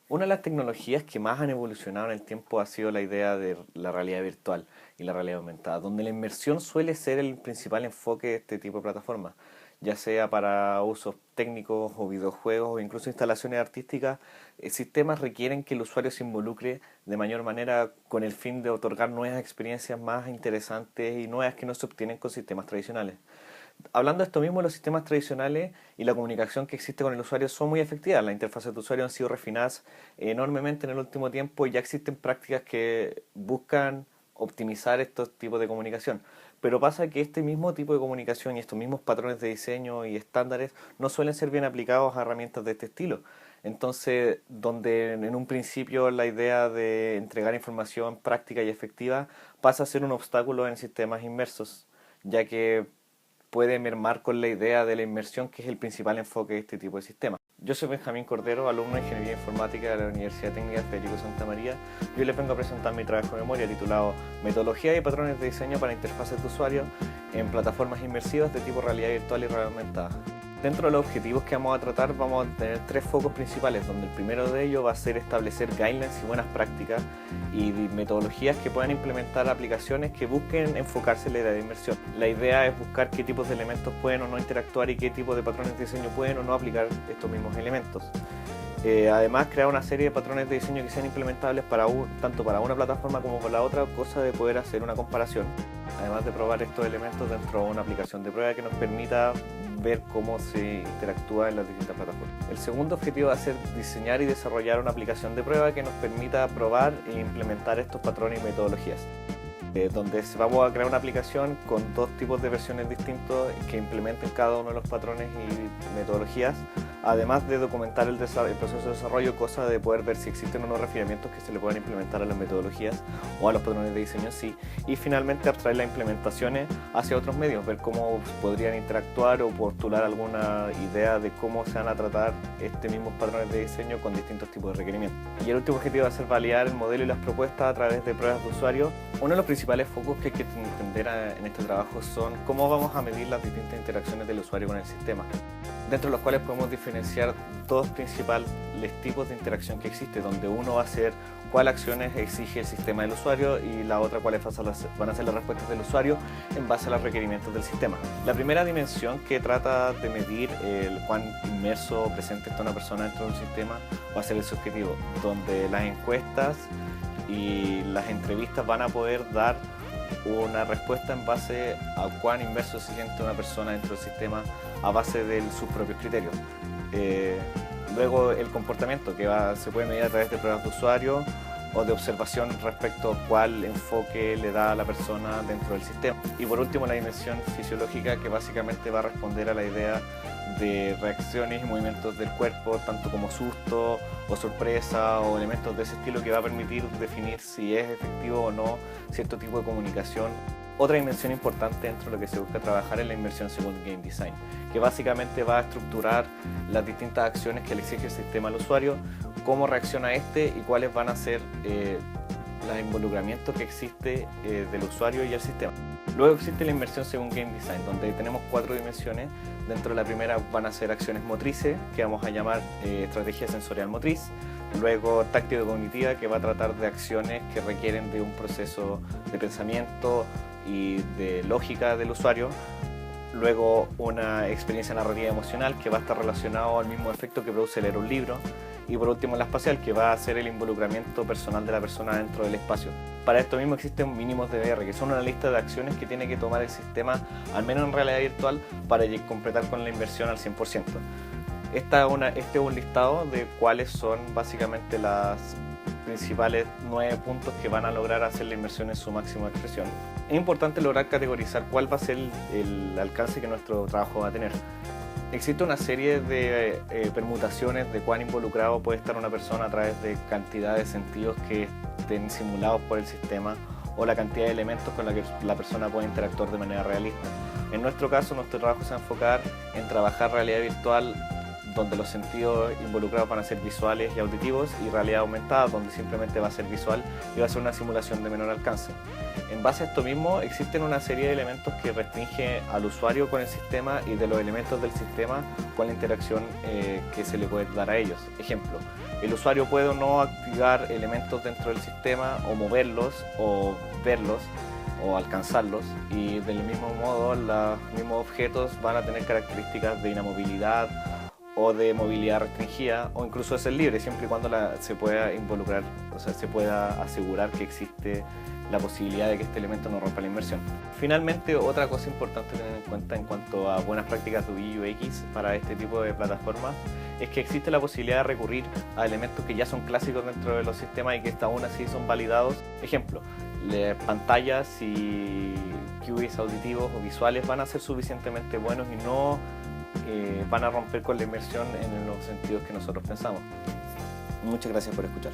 Una de las tecnologías que más han evolucionado en el tiempo ha sido la idea de la realidad virtual y la realidad aumentada, donde la inmersión suele ser el principal enfoque de este tipo de plataformas, ya sea para usos técnicos o videojuegos o incluso instalaciones artísticas. Sistemas requieren que el usuario se involucre de mayor manera con el fin de otorgar nuevas experiencias más interesantes y nuevas que no se obtienen con sistemas tradicionales. Hablando de esto mismo, los sistemas tradicionales y la comunicación que existe con el usuario son muy efectivas. Las interfaces de usuario han sido refinadas enormemente en el último tiempo y ya existen prácticas que buscan optimizar estos tipos de comunicación. Pero pasa que este mismo tipo de comunicación y estos mismos patrones de diseño y estándares no suelen ser bien aplicados a herramientas de este estilo. Entonces, donde en un principio la idea de entregar información práctica y efectiva pasa a ser un obstáculo en sistemas inmersos, ya que puede mermar con la idea de la inmersión, que es el principal enfoque de este tipo de sistemas. Yo soy Benjamín Cordero, alumno de Ingeniería Informática de la Universidad Técnica Federico Santa María, y hoy les vengo a presentar mi trabajo de memoria titulado Metodología y patrones de diseño para interfaces de usuario en plataformas inmersivas de tipo realidad virtual y realidad aumentada. Dentro de los objetivos que vamos a tratar vamos a tener tres focos principales, donde el primero de ellos va a ser establecer guidelines y buenas prácticas y metodologías que puedan implementar aplicaciones que busquen enfocarse en la idea de inmersión. La idea es buscar qué tipos de elementos pueden o no interactuar y qué tipos de patrones de diseño pueden o no aplicar estos mismos elementos. Además, crear una serie de patrones de diseño que sean implementables tanto para una plataforma como para la otra, cosa de poder hacer una comparación. Además de probar estos elementos dentro de una aplicación de prueba que nos permita ver cómo se interactúa en las distintas plataformas. El segundo objetivo va a ser diseñar y desarrollar una aplicación de prueba que nos permita probar e implementar estos patrones y metodologías. Donde vamos a crear una aplicación con dos tipos de versiones distintos que implementen cada uno de los patrones y metodologías, además de documentar el proceso de desarrollo, cosa de poder ver si existen o no refinamientos que se le puedan implementar a las metodologías o a los patrones de diseño en sí, y finalmente abstraer las implementaciones hacia otros medios, ver cómo podrían interactuar o postular alguna idea de cómo se van a tratar estos mismos patrones de diseño con distintos tipos de requerimientos. Y el último objetivo va a ser validar el modelo y las propuestas a través de pruebas de usuario. Uno de los principales focos que hay que entender en este trabajo son cómo vamos a medir las distintas interacciones del usuario con el sistema, dentro de los cuales podemos diferenciar dos principales tipos de interacción que existe, donde uno va a ser cuáles acciones exige el sistema del usuario y la otra cuáles van a ser las respuestas del usuario en base a los requerimientos del sistema. La primera dimensión que trata de medir el cuán inmerso o presente está una persona dentro de un sistema va a ser el subjetivo, donde las encuestas y las entrevistas van a poder dar una respuesta en base a cuán inmerso se siente una persona dentro del sistema a base de sus propios criterios. Luego el comportamiento, que se puede medir a través de pruebas de usuario o de observación respecto a cuál enfoque le da a la persona dentro del sistema. Y por último la dimensión fisiológica, que básicamente va a responder a la idea de reacciones y movimientos del cuerpo, tanto como susto o sorpresa o elementos de ese estilo, que va a permitir definir si es efectivo o no cierto tipo de comunicación. Otra dimensión importante dentro de lo que se busca trabajar es la inmersión según Game Design, que básicamente va a estructurar las distintas acciones que le exige el sistema al usuario, cómo reacciona este y cuáles van a ser los involucramientos que existe del usuario y el sistema. Luego existe la inmersión según Game Design, donde tenemos 4 dimensiones. Dentro de la primera van a ser acciones motrices, que vamos a llamar estrategia sensorial motriz. Luego táctico-cognitiva, que va a tratar de acciones que requieren de un proceso de pensamiento y de lógica del usuario. Luego una experiencia narrativa emocional, que va a estar relacionado al mismo efecto que produce leer un libro. Y por último la espacial, que va a ser el involucramiento personal de la persona dentro del espacio. Para esto mismo existen mínimos de VR, que son una lista de acciones que tiene que tomar el sistema, al menos en realidad virtual, para completar con la inversión al 100%. Este es un listado de cuáles son básicamente las principales 9 puntos que van a lograr hacer la inversión en su máxima expresión. Es importante lograr categorizar cuál va a ser el alcance que nuestro trabajo va a tener. Existe una serie de permutaciones de cuán involucrado puede estar una persona a través de cantidad de sentidos que estén simulados por el sistema o la cantidad de elementos con la que la persona puede interactuar de manera realista. En nuestro caso, nuestro trabajo se va a enfocar en trabajar realidad virtual donde los sentidos involucrados van a ser visuales y auditivos, y realidad aumentada, donde simplemente va a ser visual y va a ser una simulación de menor alcance. En base a esto mismo, existen una serie de elementos que restringe al usuario con el sistema y de los elementos del sistema con la interacción que se le puede dar a ellos. Ejemplo, el usuario puede o no activar elementos dentro del sistema, o moverlos, o verlos, o alcanzarlos, y del mismo modo los mismos objetos van a tener características de inamovilidad o de movilidad restringida, o incluso de ser libre, siempre y cuando se pueda involucrar, o sea, se pueda asegurar que existe la posibilidad de que este elemento no rompa la inmersión. Finalmente, otra cosa importante a tener en cuenta en cuanto a buenas prácticas de UI UX para este tipo de plataformas es que existe la posibilidad de recurrir a elementos que ya son clásicos dentro de los sistemas y que aún así son validados. Ejemplo, pantallas y QGIS auditivos o visuales van a ser suficientemente buenos y no van a romper con la inmersión en los sentidos que nosotros pensamos. Muchas gracias por escuchar.